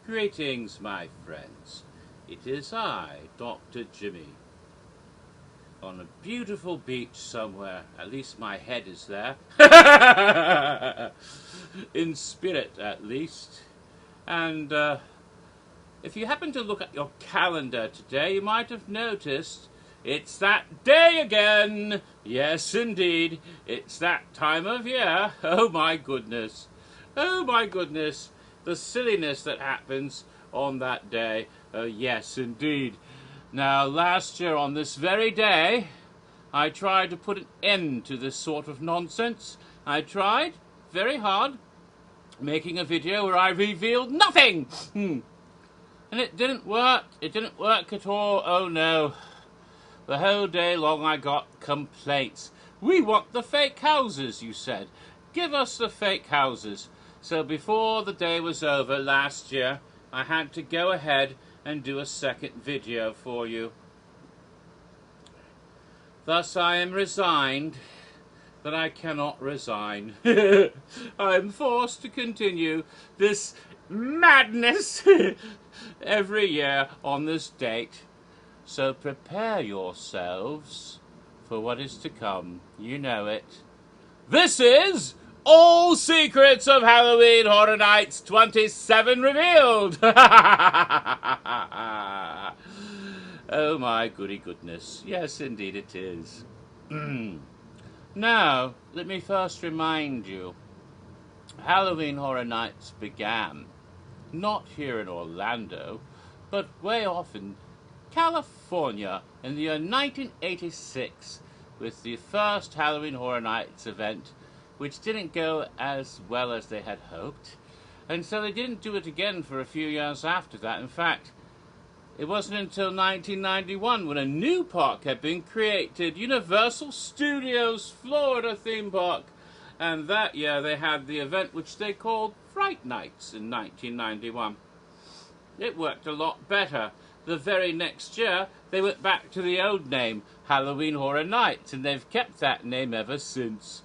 Greetings, my friends. It is I, Dr. Jimmy, on a beautiful beach somewhere. At least my head is there. In spirit, at least. And if you happen to look at your calendar today, you might have noticed it's that day again. Yes, indeed. It's that time of year. Oh, my goodness. Oh, my goodness. The silliness that happens on that day. Oh, yes, indeed. Now, last year on this very day, I tried to put an end to this sort of nonsense. I tried very hard, making a video where I revealed nothing. And it didn't work. It didn't work at all. Oh, no. The whole day long I got complaints. We want the fake houses, you said. Give us the fake houses. So before the day was over last year, I had to go ahead and do a second video for you. Thus I am resigned that I cannot resign. I am forced to continue this madness every year on this date. So prepare yourselves for what is to come. You know it. This is All Secrets of Halloween Horror Nights 27 Revealed. Oh my goody goodness. Yes, indeed it is. Now, let me first remind you, Halloween Horror Nights began not here in Orlando, but way off in California in the year 1986 with the first Halloween Horror Nights event, which didn't go as well as they had hoped, and so they didn't do it again for a few years after that. In fact, it wasn't until 1991 when a new park had been created, Universal Studios Florida theme park, and that year they had the event which they called Fright Nights in 1991. It worked a lot better. The very next year, they went back to the old name, Halloween Horror Nights, and they've kept that name ever since.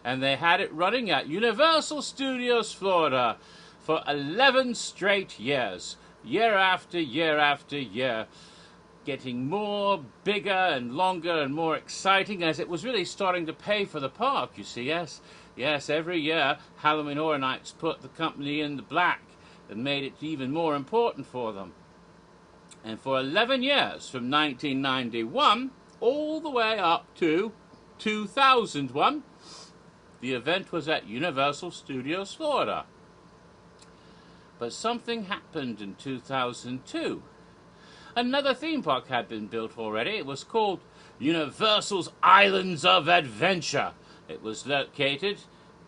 And they had it running at Universal Studios Florida for 11 straight years, year after year after year, getting more, bigger and longer and more exciting as it was really starting to pay for the park, you see. Yes, every year, Halloween Horror Nights put the company in the black and made it even more important for them. And for 11 years, from 1991 all the way up to 2001, the event was at Universal Studios Florida. But something happened in 2002. Another theme park had been built already. It was called Universal's Islands of Adventure. It was located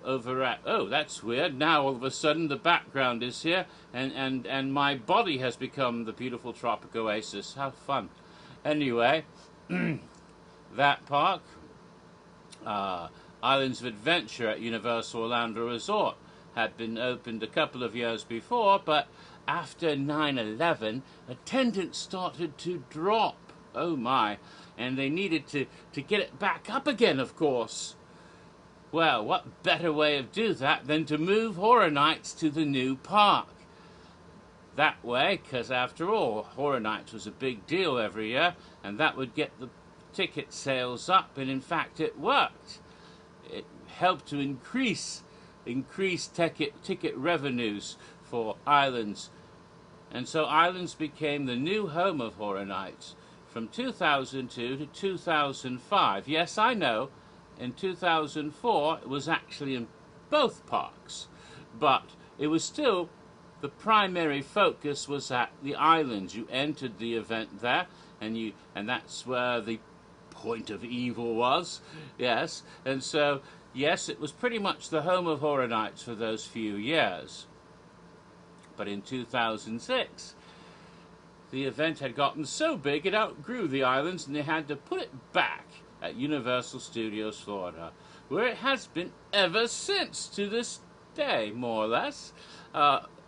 over at, oh, that's weird. Now all of a sudden the background is here and my body has become the beautiful tropic oasis. How fun. Anyway, that park, Islands of Adventure at Universal Orlando Resort, had been opened a couple of years before, but after 9/11, attendance started to drop. Oh my. And they needed to get it back up again, of course. Well, what better way of do that than to move Horror Nights to the new park? That way, because after all, Horror Nights was a big deal every year, and that would get the ticket sales up, and in fact it worked. It helped to increase ticket revenues for Islands. And so Islands became the new home of Horror Nights from 2002 to 2005. Yes, I know. In 2004, it was actually in both parks, but it was still, the primary focus was at the Islands. You entered the event there, and that's where the point of evil was. Yes, and so yes, it was pretty much the home of Horror Nights for those few years. But in 2006, the event had gotten so big it outgrew the Islands, and they had to put it back at Universal Studios Florida, where it has been ever since, to this day, more or less,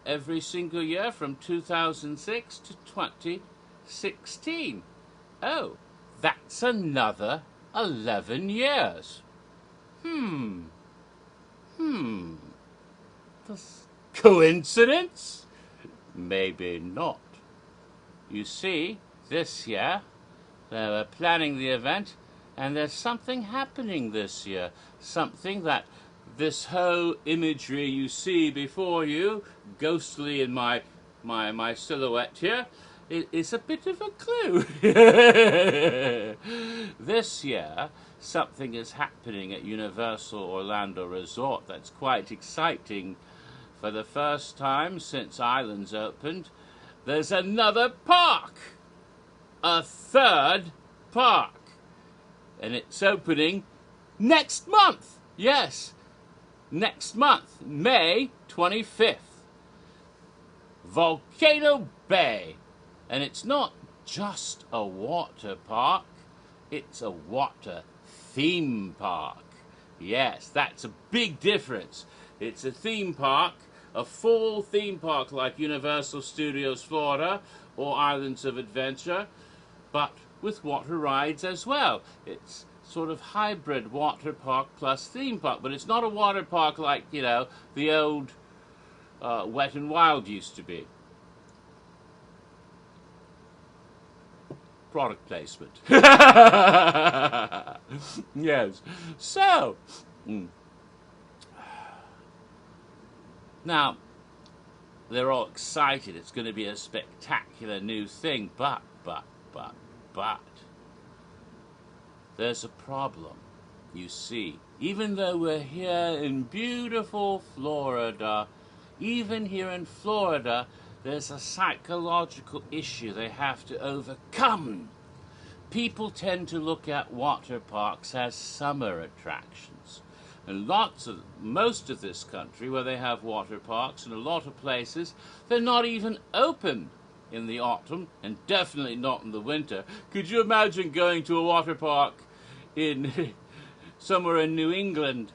every single year from 2006 to 2016. Oh, that's another 11 years. Coincidence? maybe not. You see, this year, they were planning the event, and there's something happening this year. Something that this whole imagery you see before you, ghostly in my silhouette here, is a bit of a clue. This year, something is happening at Universal Orlando Resort that's quite exciting. For the first time since Islands opened, there's another park. A third park. And it's opening next month. Yes, next month, May 25th. Volcano Bay. And it's not just a water park, it's a water theme park. Yes, that's a big difference. It's a theme park, a full theme park like Universal Studios Florida or Islands of Adventure, but with water rides as well. It's sort of hybrid water park plus theme park, but it's not a water park like, you know, the old Wet and Wild used to be. Product placement. Yes. So, now, they're all excited. It's going to be a spectacular new thing, but, there's a problem. You see, even though we're here in beautiful Florida, even here in Florida, there's a psychological issue they have to overcome. People tend to look at water parks as summer attractions. And most of this country, where they have water parks, and a lot of places, they're not even open in the autumn, and definitely not in the winter. Could you imagine going to a water park in somewhere in New England?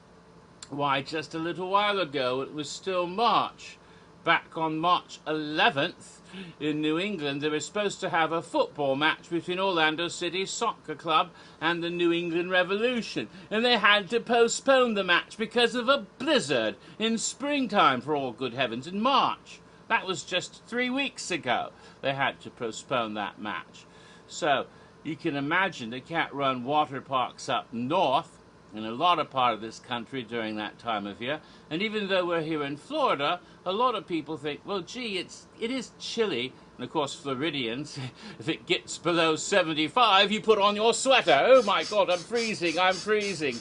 Why, just a little while ago, it was still March. Back on March 11th, in New England, they were supposed to have a football match between Orlando City Soccer Club and the New England Revolution. And they had to postpone the match because of a blizzard in springtime, for all good heavens, in March. That was just 3 weeks ago. They had to postpone that match. So, you can imagine they can't run water parks up north in a lot of part of this country during that time of year. And even though we're here in Florida, a lot of people think, well, gee, it is chilly. And of course, Floridians, if it gets below 75, you put on your sweater. Oh my God, I'm freezing.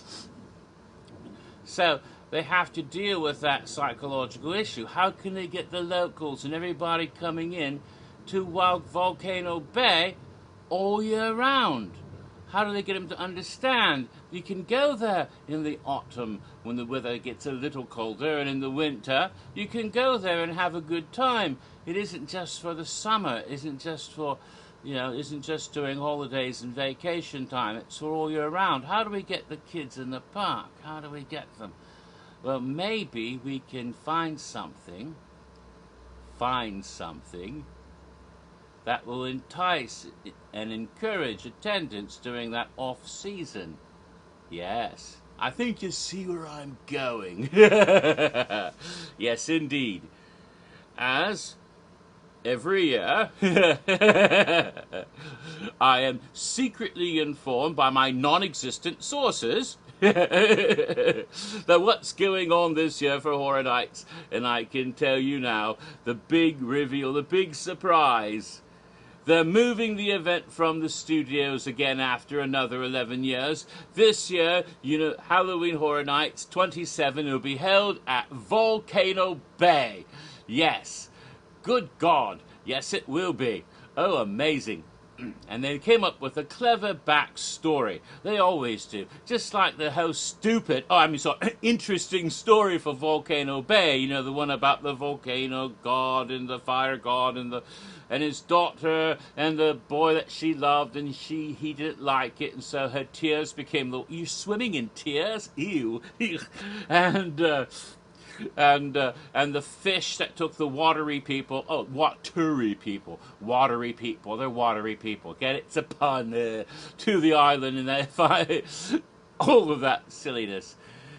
So they have to deal with that psychological issue. How can they get the locals and everybody coming in to Volcano Bay all year round? How do they get them to understand you can go there in the autumn when the weather gets a little colder, and in the winter you can go there and have a good time? It isn't just for the summer. It isn't just for, isn't just during holidays and vacation time. It's for all year round. How do we get the kids in the park? How do we get them? Well, maybe we can find something that will entice and encourage attendance during that off-season. Yes, I think you see where I'm going. Yes, indeed. As every year, I am secretly informed by my non-existent sources that what's going on this year for Horror Nights, and I can tell you now, the big reveal, the big surprise. They're moving the event from the studios again after another 11 years. This year, Halloween Horror Nights 27 will be held at Volcano Bay. Yes. Good God. Yes, it will be. Oh, amazing. And they came up with a clever backstory. They always do. Just like the whole interesting story for Volcano Bay. The one about the volcano god and the fire god and his daughter and the boy that she loved, and he didn't like it, and so her tears became you swimming in tears? Ew. And the fish that took the watery people, they're watery people, get it? It's a pun, to the island, and they find all of that silliness.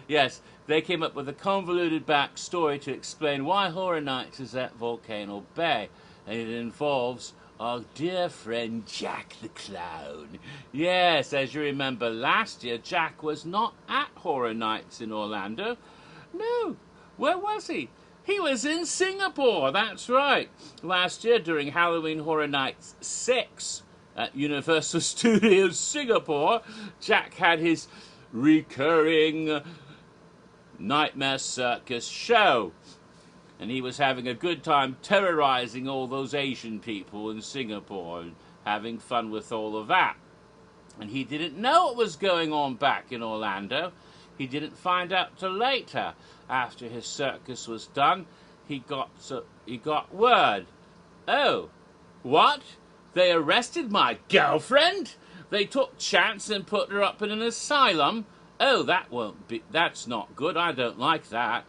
Yes, they came up with a convoluted backstory to explain why Horror Nights is at Volcano Bay. And it involves our dear friend Jack the Clown. Yes, as you remember last year, Jack was not at Horror Nights in Orlando. No, where was he? He was in Singapore, that's right. Last year during Halloween Horror Nights 6 at Universal Studios Singapore, Jack had his recurring Nightmare Circus show. And he was having a good time terrorizing all those Asian people in Singapore and having fun with all of that. And he didn't know what was going on back in Orlando. He didn't find out till later. After his circus was done, he got word. Oh, what? They arrested my girlfriend? They took Chance and put her up in an asylum? Oh, that's not good. I don't like that.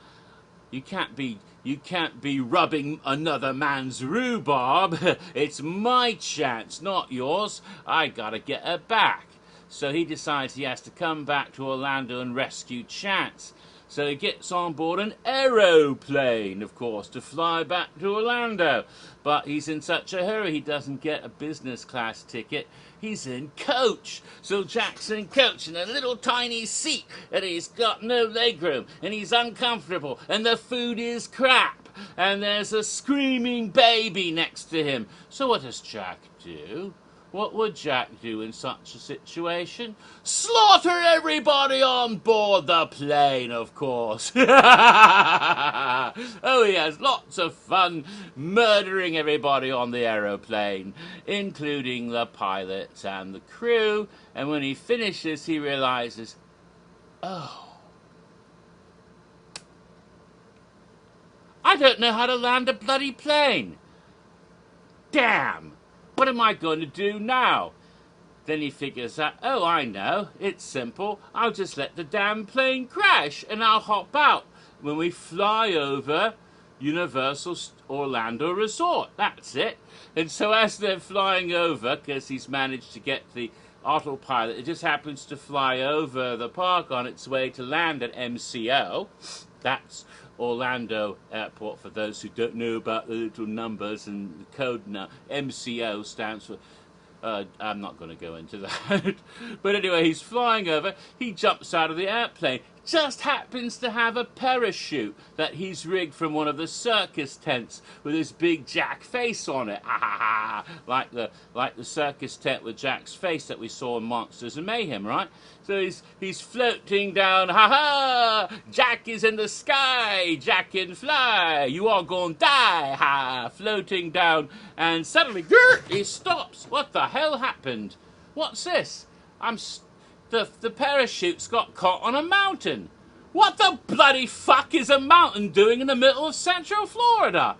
You can't be rubbing another man's rhubarb. It's my Chance, not yours. I gotta get her back. So he decides he has to come back to Orlando and rescue Chance. So he gets on board an aeroplane, of course, to fly back to Orlando. But he's in such a hurry, he doesn't get a business class ticket. He's in coach. So Jack's in coach in a little tiny seat, and he's got no legroom, and he's uncomfortable, and the food is crap, and there's a screaming baby next to him. So what does Jack do? What would Jack do in such a situation? Slaughter everybody on board the plane, of course. Oh, he has lots of fun murdering everybody on the aeroplane, including the pilots and the crew. And when he finishes, he realizes, oh, I don't know how to land a bloody plane. Damn. What am I going to do now? Then he figures out, oh, I know, it's simple. I'll just let the damn plane crash and I'll hop out when we fly over Universal Orlando Resort. That's it. And so as they're flying over, because he's managed to get the autopilot, it just happens to fly over the park on its way to land at MCO. That's Orlando Airport, for those who don't know about the little numbers and the code now. MCO stands for, I'm not going to go into that. But anyway, he's flying over, he jumps out of the airplane, just happens to have a parachute that he's rigged from one of the circus tents with his big Jack face on it. like the circus tent with Jack's face that we saw in Monsters and Mayhem, right? So he's floating down, Jack is in the sky, Jack can fly, you all gonna die, floating down, and suddenly, he stops. What the hell happened? What's this? The parachute's got caught on a mountain. What the bloody fuck is a mountain doing in the middle of Central Florida?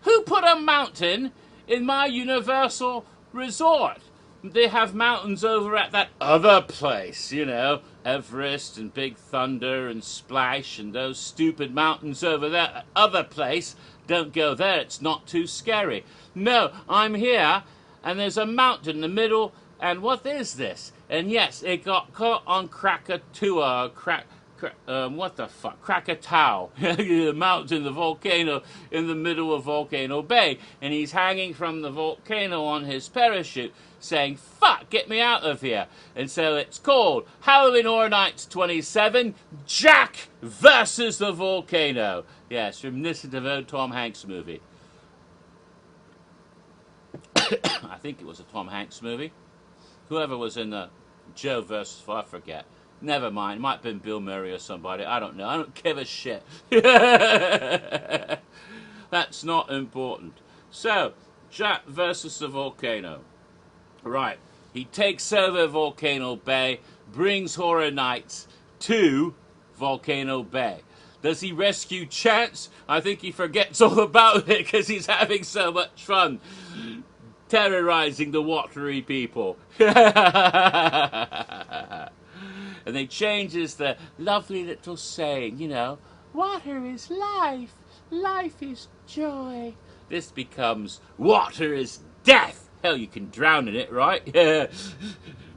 Who put a mountain in my Universal Resort? They have mountains over at that other place, you know, Everest and Big Thunder and Splash and those stupid mountains over there. That other place, don't go there, it's not too scary. No, I'm here, and there's a mountain in the middle, and what is this? And yes, it got caught on Krakatoa, what the fuck? Krakatoa, the mountain, the volcano in the middle of Volcano Bay. And he's hanging from the volcano on his parachute saying, fuck, get me out of here. And so it's called Halloween Horror Nights 27, Jack versus the Volcano. Yes, reminiscent of old Tom Hanks movie. I think it was a Tom Hanks movie. Whoever was in the Joe versus, I forget. Never mind. It might have been Bill Murray or somebody. I don't know. I don't give a shit. That's not important. So, Jack versus the volcano. Right. He takes over Volcano Bay, brings Horror Nights to Volcano Bay. Does he rescue Chance? I think he forgets all about it because he's having so much fun terrorizing the watery people. And they changes the lovely little saying, you know, water is life, life is joy. This becomes water is death. Hell, you can drown in it, right?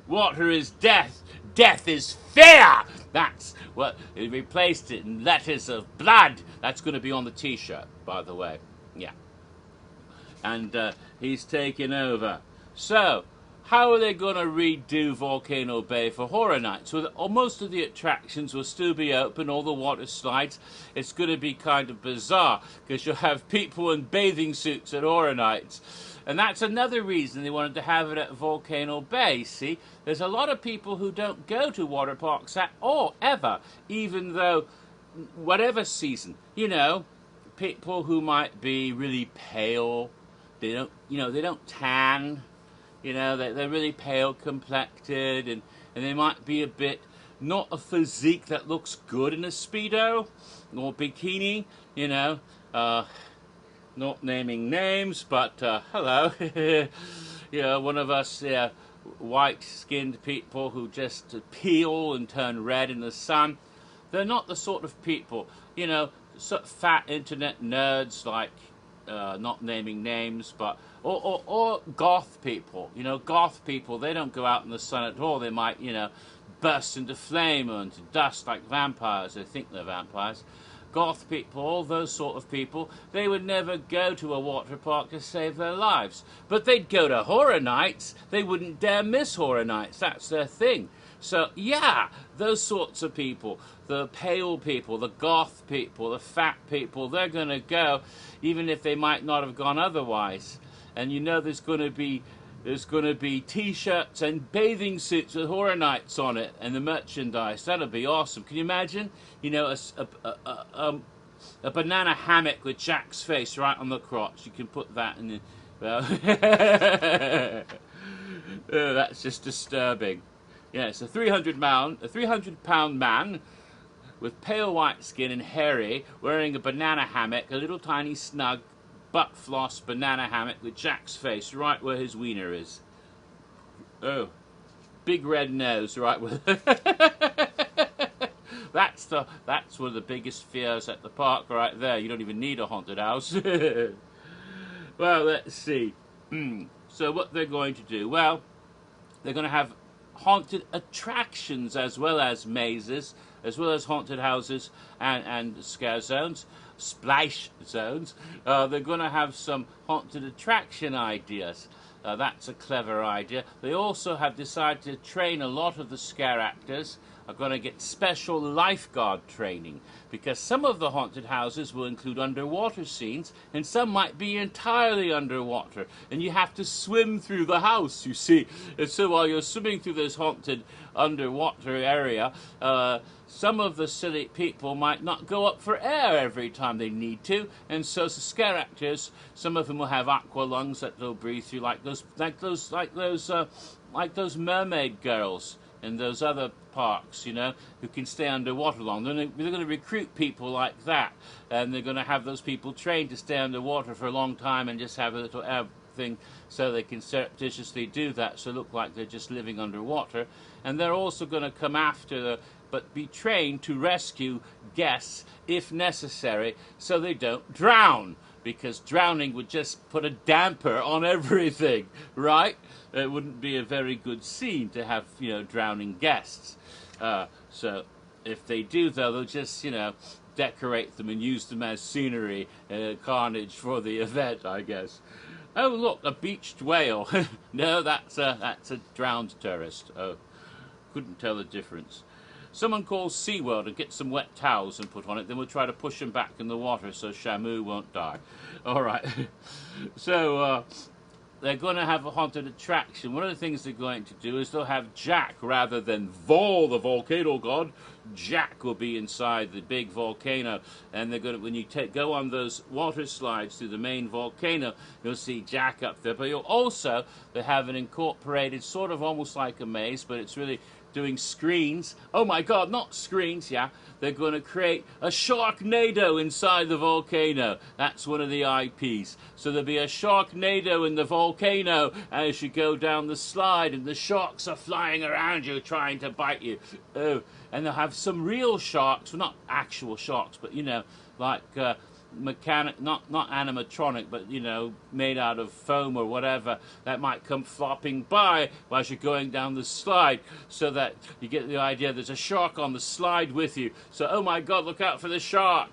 Water is death, death is fear. That's what he replaced it in letters of blood. That's going to be on the T-shirt, by the way. Yeah, and he's taking over. So, how are they going to redo Volcano Bay for Horror Nights? Well, most of the attractions will still be open, all the water slides. It's going to be kind of bizarre because you'll have people in bathing suits at Horror Nights. And that's another reason they wanted to have it at Volcano Bay. See, there's a lot of people who don't go to water parks at all, ever, even though, whatever season, you know, people who might be really pale, they don't, they don't tan. You know, they're really pale complected, and they might be a bit, not a physique that looks good in a Speedo or bikini, not naming names, but hello. One of us white-skinned people who just peel and turn red in the sun. They're not the sort of people, sort of fat internet nerds like, not naming names, but or goth people. Goth people, they don't go out in the sun at all. They might, burst into flame or into dust like vampires. They think they're vampires. Goth people, all those sort of people, they would never go to a water park to save their lives. But they'd go to Horror Nights. They wouldn't dare miss Horror Nights. That's their thing. So, yeah, those sorts of people, the pale people, the goth people, the fat people, they're going to go, even if they might not have gone otherwise. And there's going to be T-shirts and bathing suits with Horror Nights on it, and the merchandise. That'll be awesome. Can you imagine? A banana hammock with Jack's face right on the crotch. You can put that in the... Well, that's just disturbing. Yeah, it's a 300-pound man with pale white skin and hairy, wearing a banana hammock, a little tiny snug butt floss banana hammock with Jack's face right where his wiener is. Oh, big red nose right where. That's one of the biggest fears at the park right there. You don't even need a haunted house. Well, let's see. So what they're going to do? Well, they're going to have haunted attractions as well as mazes, as well as haunted houses and scare zones, splash zones. They're going to have some haunted attraction ideas. That's a clever idea. They also have decided to train a lot of the scare actors are going to get special lifeguard training, because some of the haunted houses will include underwater scenes and some might be entirely underwater, and you have to swim through the house, you see. And so while you're swimming through this haunted underwater area, some of the silly people might not go up for air every time they need to, and so the scare actors, some of them will have aqua lungs that they'll breathe through, like those mermaid girls in those other parks, who can stay underwater long. They're going to recruit people like that, and they're going to have those people trained to stay underwater for a long time and just have a little air thing so they can surreptitiously do that, so look like they're just living underwater. And they're also going to come after but be trained to rescue guests if necessary, so they don't drown, because drowning would just put a damper on everything, right? It wouldn't be a very good scene to have, drowning guests. So if they do, though, they'll just, decorate them and use them as scenery, carnage for the event, I guess. Oh, look, a beached whale. No, that's a drowned tourist. Oh, couldn't tell the difference. Someone calls SeaWorld and get some wet towels and put on it. Then we'll try to push him back in the water so Shamu won't die. All right. So they're going to have a haunted attraction. One of the things they're going to do is they'll have Jack rather than Vol, the volcano god. Jack will be inside the big volcano, and they're going to, when you go on those water slides through the main volcano, you'll see Jack up there. But you'll also, they have an incorporated, sort of almost like a maze, but it's really doing screens. Oh my God, not screens, yeah. They're going to create a Sharknado inside the volcano. That's one of the IPs. So there'll be a Sharknado in the volcano as you go down the slide, and the sharks are flying around you trying to bite you. Oh, and they'll have some real sharks, well, not actual sharks, but like mechanic, not animatronic, but you know, made out of foam or whatever, that might come flopping by as you're going down the slide, so that you get the idea there's a shark on the slide with you. So, oh my God, look out for the shark!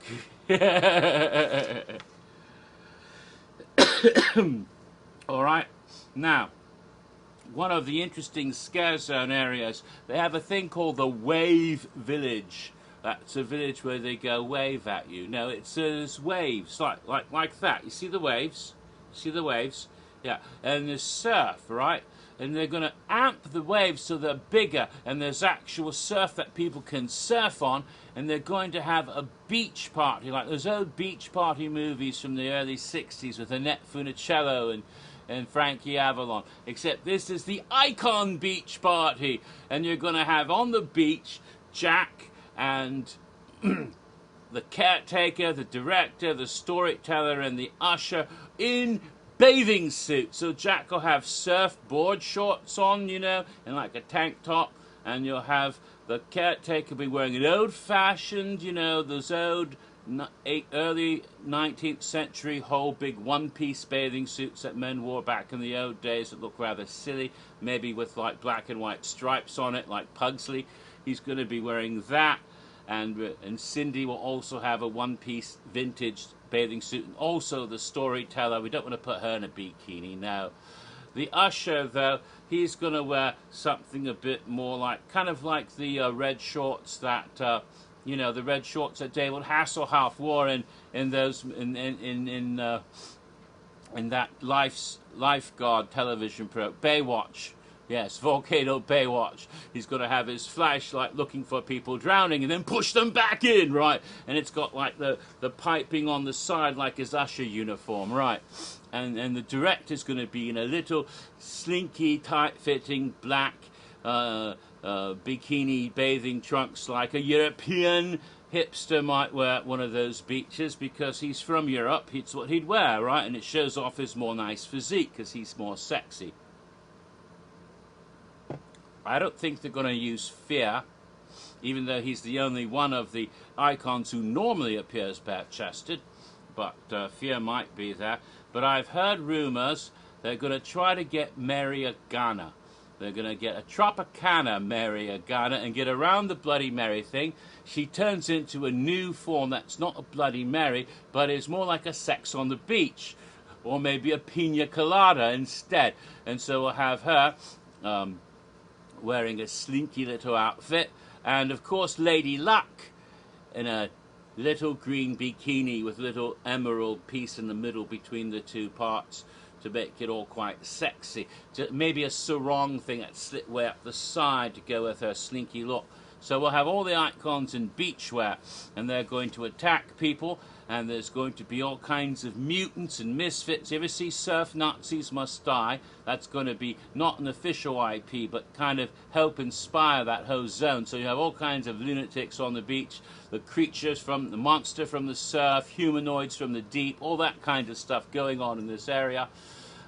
All right, now, one of the interesting scare zone areas, they have a thing called the Wave Village. That's a village where they go wave at you. No, it's waves, like that. You see the waves? See the waves? Yeah, and there's surf, right? And they're going to amp the waves so they're bigger, and there's actual surf that people can surf on, and they're going to have a beach party, like those old beach party movies from the early 60s with Annette Funicello and Frankie Avalon, except this is the Icon Beach Party, and you're going to have on the beach Jack and the caretaker, the director, the storyteller, and the usher in bathing suits. So Jack will have surfboard shorts on, you know, and like a tank top, and you'll have the caretaker be wearing an old-fashioned, you know, those old early 19th century whole big one-piece bathing suits that men wore back in the old days that look rather silly, maybe with like black and white stripes on it, like Pugsley. He's going to be wearing that, and Cindy will also have a one-piece vintage bathing suit, and also the storyteller. We don't want to put her in a bikini, no. The usher, though, he's going to wear something a bit more like, kind of like the red shorts that, you know, the red shorts that David Hasselhoff wore in that lifeguard television program, Baywatch. Yes, Volcano Baywatch. He's going to have his flashlight looking for people drowning and then push them back in, right? And it's got like the piping on the side like his usher uniform, right? And the director's going to be in a little slinky, tight-fitting black bikini bathing trunks like a European hipster might wear at one of those beaches, because he's from Europe. It's what he'd wear, right? And it shows off his more nice physique because he's more sexy. I don't think they're going to use Fear, even though he's the only one of the icons who normally appears bare-chested, but Fear might be there. But I've heard rumors they're going to try to get Mary Agana. They're going to get a Tropicana Mary Agana and get around the Bloody Mary thing. She turns into a new form that's not a Bloody Mary, but is more like a sex on the beach, or maybe a pina colada instead. And so we'll have her wearing a slinky little outfit, and of course Lady Luck in a little green bikini with a little emerald piece in the middle between the two parts to make it all quite sexy. Maybe a sarong thing that slit way up the side to go with her slinky look. So we'll have all the icons in beachwear, and they're going to attack people, and there's going to be all kinds of mutants and misfits. You ever see Surf Nazis Must Die? That's going to be not an official IP, but kind of help inspire that whole zone. So you have all kinds of lunatics on the beach, the creatures from the monster from the surf, humanoids from the deep, all that kind of stuff going on in this area,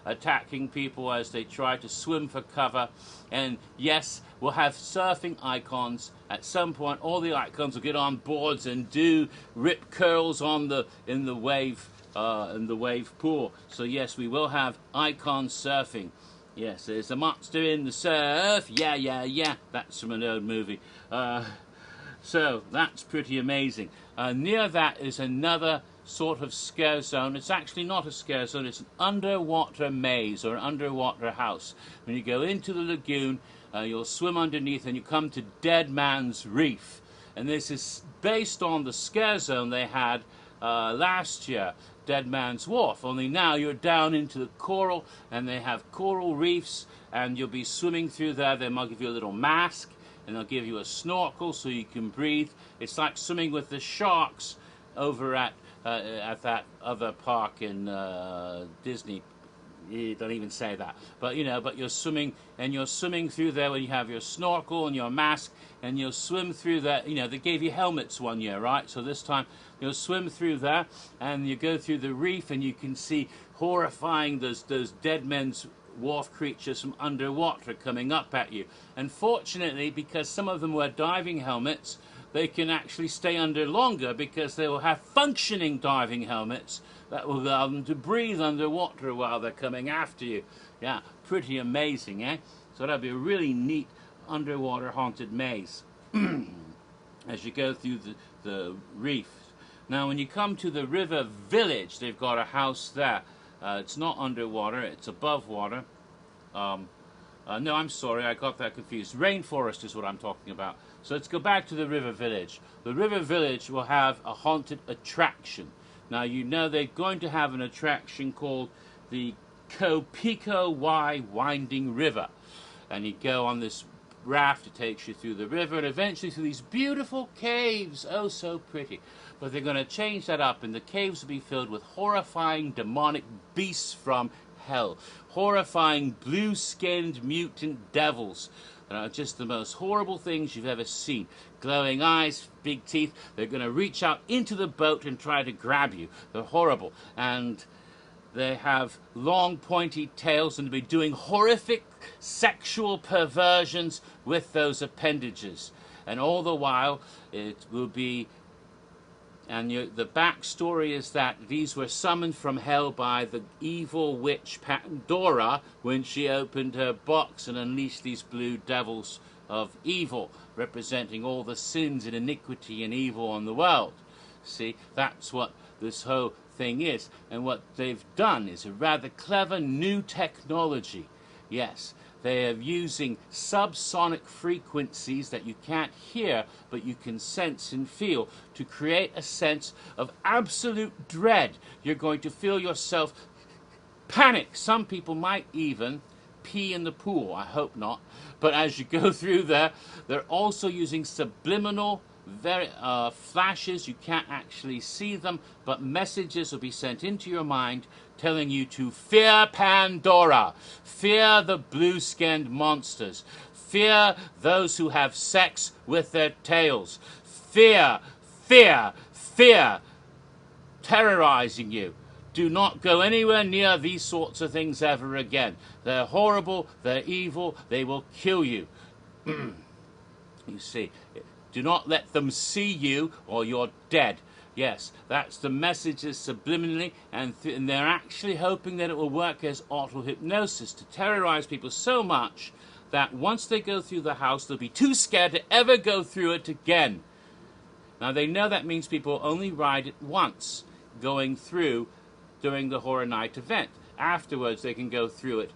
attacking people as they try to swim for cover. And yes, we'll have surfing icons. At some point, all the icons will get on boards and do rip curls on in the wave pool. So yes, we will have icon surfing. Yes, there's a monster in the surf. Yeah, yeah, yeah. That's from an old movie. So that's pretty amazing. Near that is another sort of scare zone. It's actually not a scare zone, it's an underwater maze or an underwater house. When you go into the lagoon, you'll swim underneath and you come to Dead Man's Reef. And this is based on the scare zone they had last year, Dead Man's Wharf, only now you're down into the coral, and they have coral reefs, and you'll be swimming through there. They might give you a little mask, and they'll give you a snorkel so you can breathe. It's like swimming with the sharks over at that other park in Disney. You don't even say that, but you know, but you're swimming, and you're swimming through there when you have your snorkel and your mask, and you'll swim through there. You know, they gave you helmets one year, right? So this time you'll swim through there, and you go through the reef, and you can see horrifying those Dead Men's Wharf creatures from underwater coming up at you. And fortunately, because some of them wear diving helmets, they can actually stay under longer because they will have functioning diving helmets that will allow them to breathe underwater while they're coming after you. Yeah, pretty amazing, eh? So that'd be a really neat underwater haunted maze as you go through the reef. Now, when you come to the river village, they've got a house there. It's not underwater, it's above water. No, I'm sorry, I got that confused. Rainforest is what I'm talking about. So let's go back to the river village. The river village will have a haunted attraction. Now, you know they're going to have an attraction called the Copico Y Winding River. And you go on this raft, it takes you through the river and eventually through these beautiful caves. Oh, so pretty. But they're going to change that up, and the caves will be filled with horrifying demonic beasts from hell. Horrifying blue-skinned mutant devils. Just the most horrible things you've ever seen. Glowing eyes, big teeth. They're going to reach out into the boat and try to grab you. They're horrible. And they have long, pointy tails and will be doing horrific sexual perversions with those appendages. And all the while, it will be... And the backstory is that these were summoned from hell by the evil witch Pandora when she opened her box and unleashed these blue devils of evil, representing all the sins and iniquity and evil on the world. See, that's what this whole thing is. And what they've done is a rather clever new technology. Yes, they are using subsonic frequencies that you can't hear, but you can sense and feel to create a sense of absolute dread. You're going to feel yourself panic. Some people might even pee in the pool. I hope not. But as you go through there, they're also using subliminal flashes. You can't actually see them, but messages will be sent into your mind telling you to fear Pandora, fear the blue-skinned monsters, fear those who have sex with their tails, fear, fear, fear, terrorizing you. Do not go anywhere near these sorts of things ever again. They're horrible, they're evil, they will kill you. You see, do not let them see you or you're dead. Yes, that's the messages subliminally, and they're actually hoping that it will work as auto-hypnosis to terrorize people so much that once they go through the house, they'll be too scared to ever go through it again. Now, they know that means people only ride it once, going through during the Horror Night event. Afterwards, they can go through it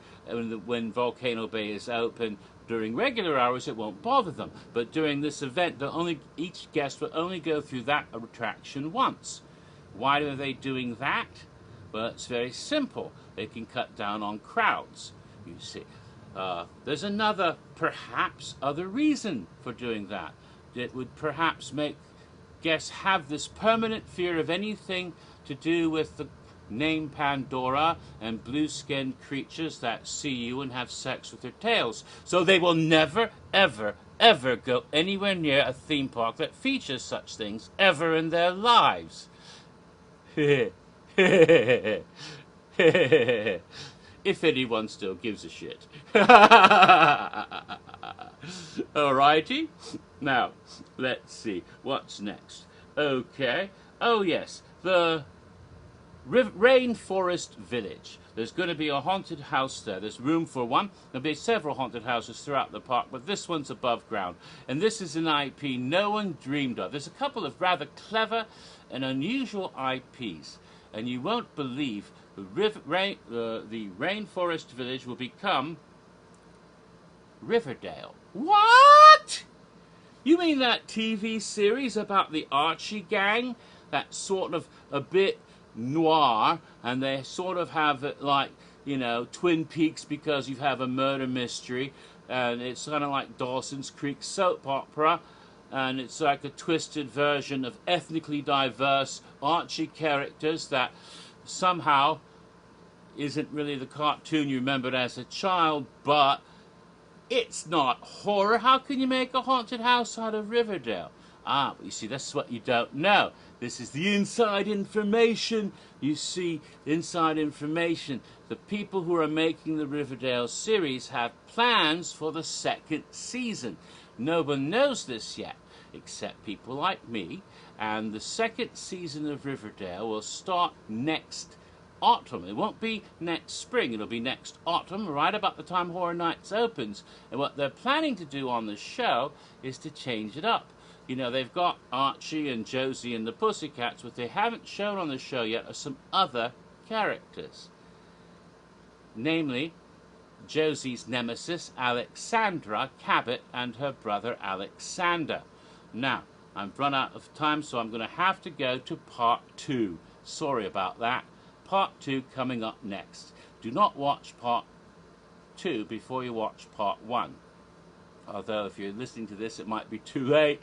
when Volcano Bay is open. During regular hours, it won't bother them. But during this event, each guest will only go through that attraction once. Why are they doing that? Well, it's very simple. They can cut down on crowds, you see. There's another, perhaps, other reason for doing that. It would perhaps make guests have this permanent fear of anything to do with the name Pandora and blue-skinned creatures that see you and have sex with their tails. So they will never, ever, ever go anywhere near a theme park that features such things ever in their lives. If anyone still gives a shit. Alrighty. Now, let's see. What's next? Okay. Oh, yes. The Rainforest Village. There's going to be a haunted house there. There's room for one. There'll be several haunted houses throughout the park, but this one's above ground. And this is an IP no one dreamed of. There's a couple of rather clever and unusual IPs. And you won't believe the Rainforest Village will become Riverdale. What? You mean that TV series about the Archie gang? That sort of a bit noir, and they sort of have it like, you know, Twin Peaks because you have a murder mystery, and it's kind of like Dawson's Creek soap opera, and it's like a twisted version of ethnically diverse Archie characters that somehow isn't really the cartoon you remembered as a child, but it's not horror. How can you make a haunted house out of Riverdale? Ah, but you see, that's what you don't know. This is the inside information. You see, inside information. The people who are making the Riverdale series have plans for the second season. No one knows this yet. except people like me. And the second season of Riverdale will start next autumn. It won't be next spring, it'll be next autumn, right about the time Horror Nights opens. And what they're planning to do on the show is to change it up. You know, they've got Archie and Josie and the Pussycats. What they haven't shown on the show yet are some other characters. Namely, Josie's nemesis, Alexandra Cabot, and her brother, Alexander. Now, I've run out of time, so I'm going to have to go to part 2. Sorry about that. Part 2 coming up next. Do not watch part 2 before you watch part 1. Although, if you're listening to this, it might be too late.